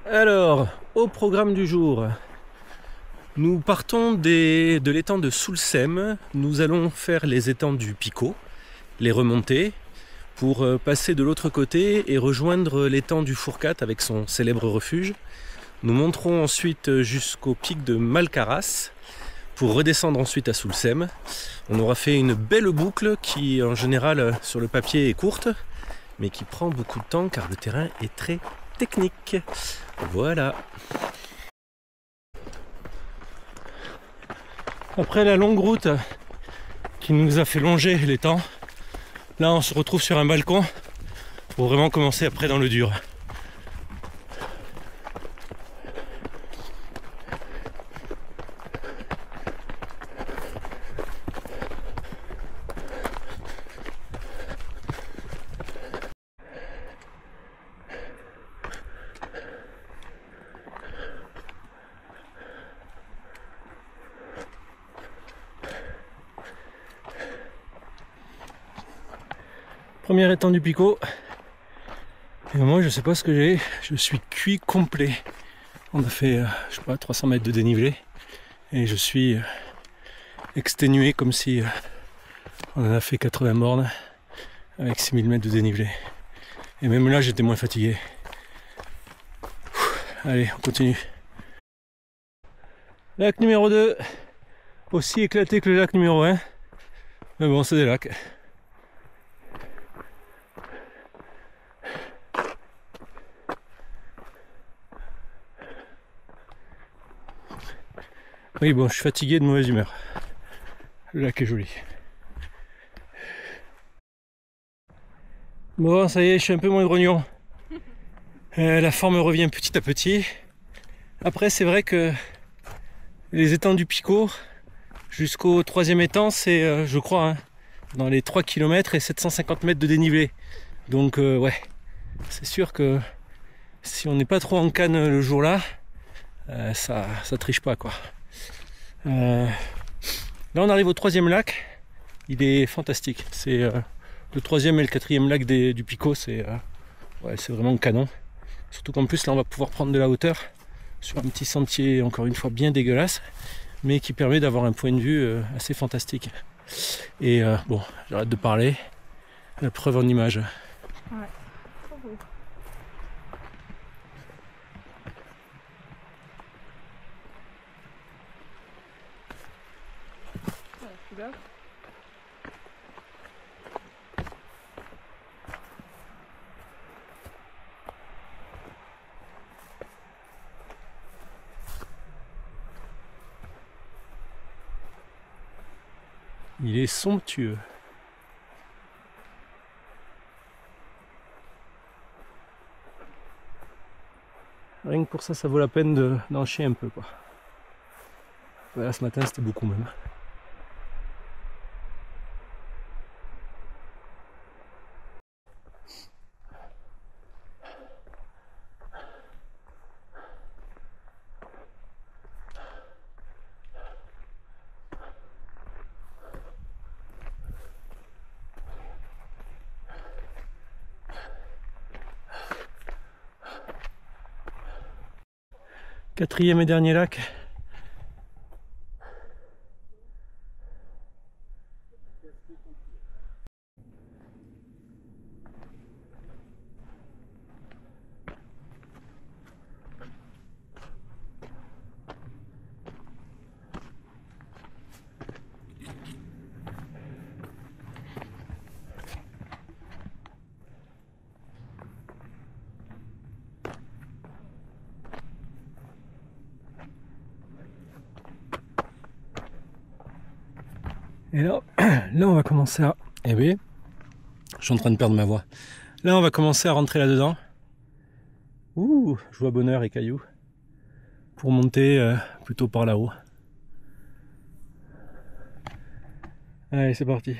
Alors, au programme du jour, nous partons de l'étang de Soulsem. Nous allons faire les étangs du Picot, les remonter, pour passer de l'autre côté et rejoindre l'étang du Fourcat avec son célèbre refuge. Nous monterons ensuite jusqu'au pic de Malcaras pour redescendre ensuite à Soulsem. On aura fait une belle boucle qui en général sur le papier est courte, mais qui prend beaucoup de temps car le terrain est très technique. Voilà. Après la longue route qui nous a fait longer l'étang, là on se retrouve sur un balcon pour vraiment commencer après dans le dur. Premier étang du Picot. Et moi je sais pas ce que j'ai, je suis cuit complet. On a fait je sais pas 300 mètres de dénivelé et je suis exténué comme si on en a fait 80 bornes avec 6000 mètres de dénivelé. Et même là j'étais moins fatigué. Allez, on continue. Lac numéro 2, aussi éclaté que le lac numéro 1. Mais bon, c'est des lacs. Oui, bon, je suis fatigué, de mauvaise humeur. Le lac est joli. Bon, ça y est, je suis un peu moins grognon. La forme revient petit à petit. Après, c'est vrai que les étangs du Picot, jusqu'au troisième étang, c'est, je crois, hein, dans les 3 km et 750 mètres de dénivelé. Donc, ouais, c'est sûr que si on n'est pas trop en canne le jour-là, ça triche pas, quoi. Là, on arrive au troisième lac. Il est fantastique. C'est le troisième et le quatrième lac du Picot. C'est vraiment canon. Surtout qu'en plus, là, on va pouvoir prendre de la hauteur sur un petit sentier, encore une fois, bien dégueulasse, mais qui permet d'avoir un point de vue assez fantastique. Et bon, j'arrête de parler. La preuve en image. Ouais. Il est somptueux. Rien que pour ça, ça vaut la peine d'en chier un peu, quoi. Voilà, ce matin, c'était beaucoup même. Quatrième et dernier lac. Et là, on va commencer à... Eh bien, je suis en train de perdre ma voix. Là, on va commencer à rentrer là-dedans. Ouh, je vois Bonheur et Caillou. Pour monter plutôt par là-haut. Allez, c'est parti.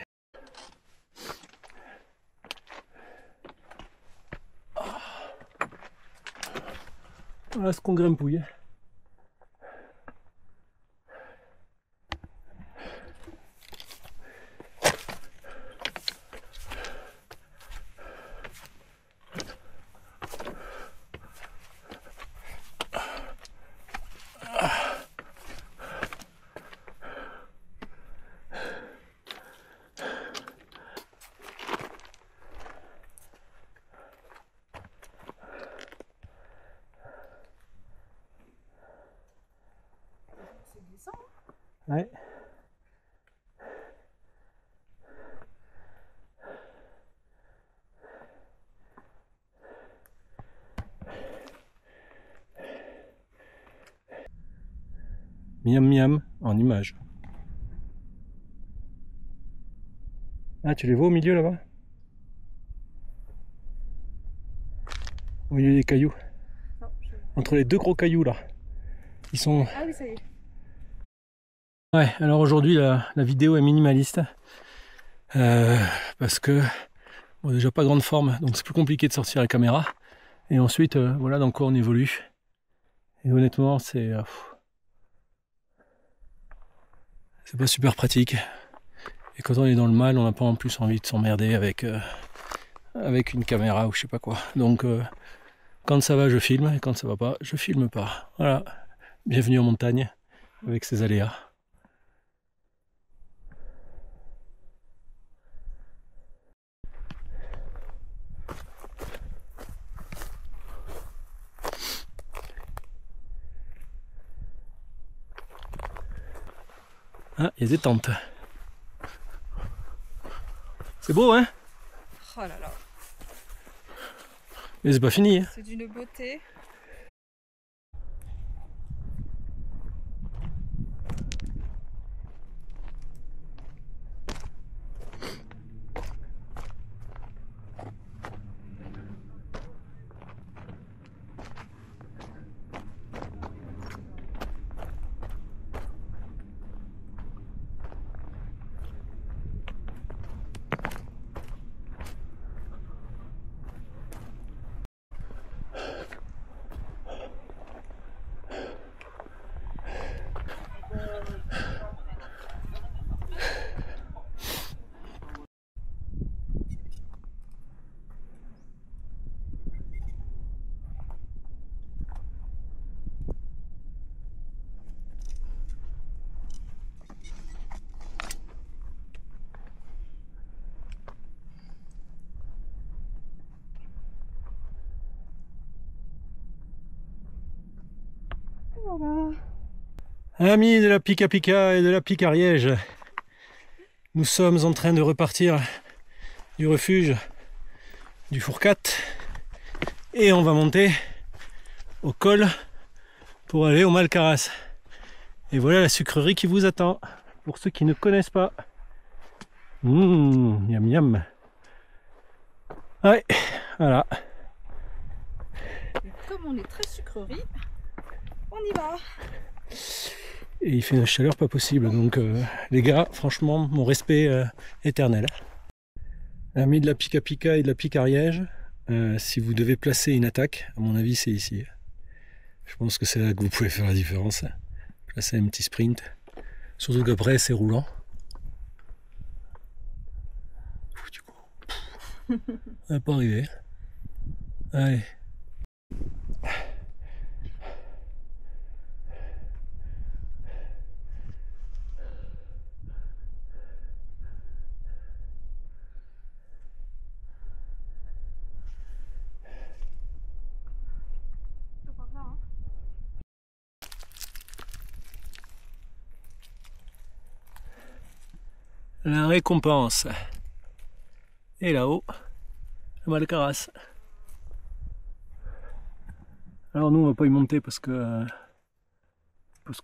Voilà ce qu'on grimpouille. Ouais. Miam miam en image. Ah, tu les vois au milieu là-bas? Au milieu des cailloux. Non, entre les deux gros cailloux là. Ils sont... Ah oui, ça y est. Ouais, alors aujourd'hui la vidéo est minimaliste. Parce que bon, déjà pas grande forme, donc c'est plus compliqué de sortir la caméra. Et ensuite, voilà dans quoi on évolue. Et honnêtement, c'est pas super pratique. Et quand on est dans le mal, on n'a pas en plus envie de s'emmerder avec une caméra ou je sais pas quoi. Donc quand ça va, je filme, et quand ça va pas, je filme pas. Voilà. Bienvenue en montagne avec ses aléas. Ah, il y a des tentes. C'est beau, hein? Oh là là. Mais c'est pas fini. Hein. C'est d'une beauté. Voilà. Amis de la Pika Pika et de la Pic Ariège, nous sommes en train de repartir du refuge du Fourcat et on va monter au col pour aller au Malcaras. Et voilà la sucrerie qui vous attend pour ceux qui ne connaissent pas. Miam miam. Ouais, voilà. Et comme on est très sucrerie, on y va. Et il fait une chaleur pas possible, donc les gars, franchement, mon respect éternel. Amis de la Pika Pika et de la Pic Ariège, si vous devez placer une attaque, à mon avis c'est ici. Je pense que c'est là que vous pouvez faire la différence. Placer un petit sprint, surtout qu'après c'est roulant. Du coup, on va pas arriver. Allez. La récompense. Et là-haut, le Malcaras. Alors nous on va pas y monter parce qu'il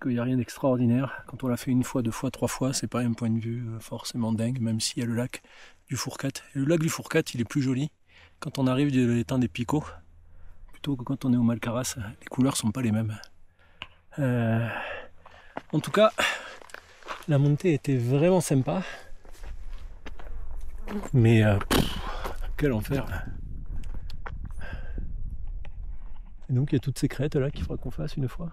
n'y a rien d'extraordinaire. Quand on l'a fait une fois, deux fois, trois fois, c'est pas un point de vue forcément dingue, même s'il y a le lac du Fourcat. Et le lac du Fourcat, il est plus joli quand on arrive de l'étang des Picots, plutôt que quand on est au Malcaras. Les couleurs sont pas les mêmes. En tout cas, la montée était vraiment sympa. Mais quel enfer. Et donc il y a toutes ces crêtes là qu'il faudra qu'on fasse une fois.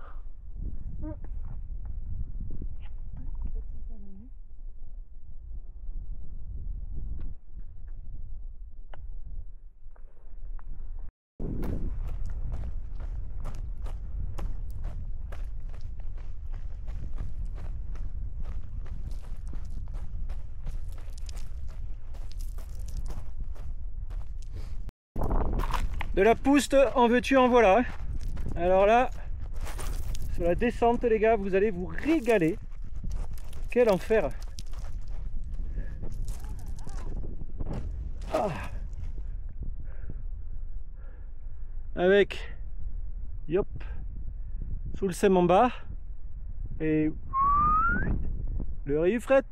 De la pouste, en veux-tu, en voilà. Alors là, sur la descente les gars, vous allez vous régaler. Quel enfer! Ah. Avec yop sous le sem en bas et le riz fret.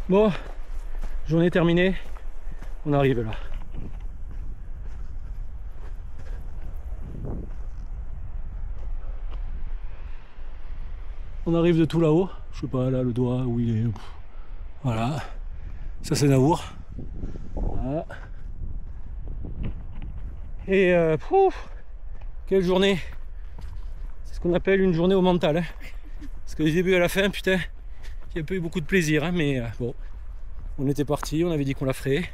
Bon, journée terminée, on arrive là. On arrive de tout là-haut, je sais pas là le doigt où il est. Voilà, ça c'est Naour. Voilà. Et quelle journée! C'est ce qu'on appelle une journée au mental. Hein. Parce que du début à la fin, putain, il n'y a pas eu beaucoup de plaisir, hein, mais bon, on était parti, on avait dit qu'on la ferait.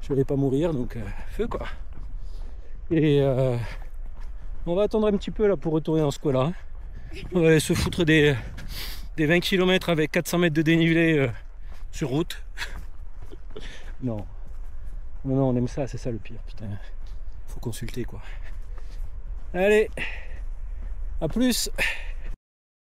Je n'allais pas mourir, donc feu quoi. Et on va attendre un petit peu là pour retourner dans ce coin là. Hein. On va aller se foutre des 20 km avec 400 mètres de dénivelé sur route. Non. Non, on aime ça, c'est ça le pire, putain. Faut consulter quoi. Allez, à plus.